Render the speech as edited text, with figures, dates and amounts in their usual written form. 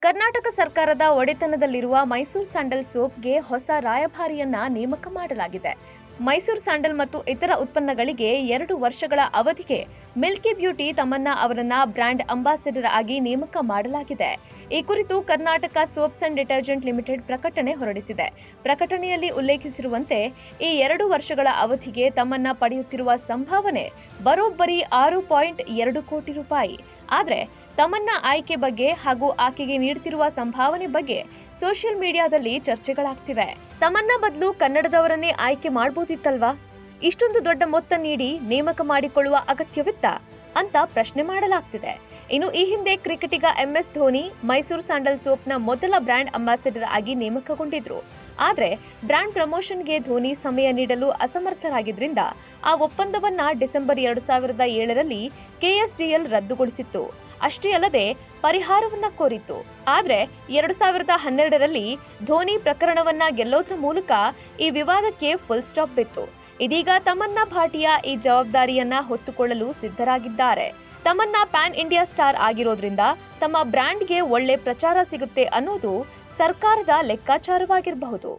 ಕರ್ನಾಟಕ ಸರ್ಕಾರದ ಒಡೆತನದಲ್ಲಿರುವ ಮೈಸೂರು ಸ್ಯಾಂಡಲ್ ಸೋಪ್ಗೆ ಹೊಸ ರಾಯಭಾರಿಯನ್ನ ನೇಮಕ ಮಾಡಲಾಗಿದೆ. ಮೈಸೂರು ಸ್ಯಾಂಡಲ್ ಮತ್ತು ಇತರ ಉತ್ಪನ್ನಗಳಿಗೆ 2 ವರ್ಷಗಳ ಅವಧಿಗೆ ಮಿಲ್ಕಿ ಬ್ಯೂಟಿ ತಮನ್ನಾ ಅವರನ್ನ ಬ್ರ್ಯಾಂಡ್ ಅಂಬಾಸಿಡರ್ ಆಗಿ ನೇಮಕ ಮಾಡಲಾಗಿದೆ. ಈ ಕುರಿತು Karnataka soaps and detergent limited ಪ್ರಕಟಣೆ ಹೊರಡಿಸಿದೆ. ಪ್ರಕಟಣೆಯಲ್ಲಿ ಉಲ್ಲೇಖಿಸಿರುವಂತೆ ಈ 2 ವರ್ಷಗಳ ಅವಧಿಗೆ ತಮನ್ನಾ ಪಡೆಯುತ್ತಿರುವ ಸಂಭಾವನೆ ಬರೋಬ್ಬರಿ 6.2 ಕೋಟಿ ರೂಪಾಯಿ. ಆದರೆ ತಮನ್ನಾ ಆಯ್ಕೆ ಬಗ್ಗೆ ಹಾಗೂ ಆಕೆಗೆ ನೀಡುತ್ತಿರುವ ಸಂಭಾವನೆ ಬಗ್ಗೆ ಸೋಷಿಯಲ್ ಮೀಡಿಯಾದಲ್ಲಿ ಚರ್ಚೆಗಳಾಗ್ತಿವೆ. ತಮನ್ನಾ ಬದಲು ಕನ್ನಡದವರನ್ನೇ ಆಯ್ಕೆ ಮಾಡಬಹುದಿತ್ತಲ್ವಾ? ಇಷ್ಟೊಂದು ದೊಡ್ಡ ಮೊತ್ತ ನೀಡಿ ನೇಮಕ ಮಾಡಿಕೊಳ್ಳುವ ಅಗತ್ಯವಿತ್ತ ಅಂತ ಪ್ರಶ್ನೆ ಮಾಡಲಾಗ್ತಿದೆ. ಇನ್ನು ಈ ಹಿಂದೆ ಕ್ರಿಕೆಟಿಗ MS ಧೋನಿ ಮೈಸೂರು ಸ್ಯಾಂಡಲ್ ಸೋಪ್ನ ಮೊದಲ ಬ್ರ್ಯಾಂಡ್ ಅಂಬಾಸಿಡರ್ ಆಗಿ ನೇಮಕಗೊಂಡಿದ್ರು. ಆದರೆ ಬ್ರ್ಯಾಂಡ್ ಪ್ರಮೋಷನ್ಗೆ ಧೋನಿ ಸಮಯ ನೀಡಲು ಅಸಮರ್ಥರಾಗಿದ್ರಿಂದ ಆ ಒಪ್ಪಂದವನ್ನ ಡಿಸೆಂಬರ್ 2007ರಲ್ಲಿ KSDL ರದ್ದುಗೊಳಿಸಿತ್ತು. ಅಷ್ಟೇ ಅಲ್ಲದೆ ಪರಿಹಾರವನ್ನ ಕೋರಿತ್ತು. ಆದ್ರೆ 2012ರಲ್ಲಿ ಧೋನಿ ಪ್ರಕರಣವನ್ನ ಗೆಲ್ಲೋದ್ರ ಮೂಲಕ ಈ ವಿವಾದಕ್ಕೆ ಫುಲ್ ಸ್ಟಾಪ್ ಬಿತ್ತು. ಇದೀಗ ತಮನ್ನಾ ಭಾಟಿಯಾ ಈ ಜವಾಬ್ದಾರಿಯನ್ನ ಹೊತ್ತುಕೊಳ್ಳಲು ಸಿದ್ಧರಾಗಿದ್ದಾರೆ. ತಮನ್ನಾ ಪ್ಯಾನ್ ಇಂಡಿಯಾ ಸ್ಟಾರ್ ಆಗಿರೋದ್ರಿಂದ ತಮ್ಮ ಬ್ರ್ಯಾಂಡ್ಗೆ ಒಳ್ಳೆ ಪ್ರಚಾರ ಸಿಗುತ್ತೆ ಅನ್ನೋದು ಸರ್ಕಾರದ ಲೆಕ್ಕಾಚಾರವಾಗಿರಬಹುದು.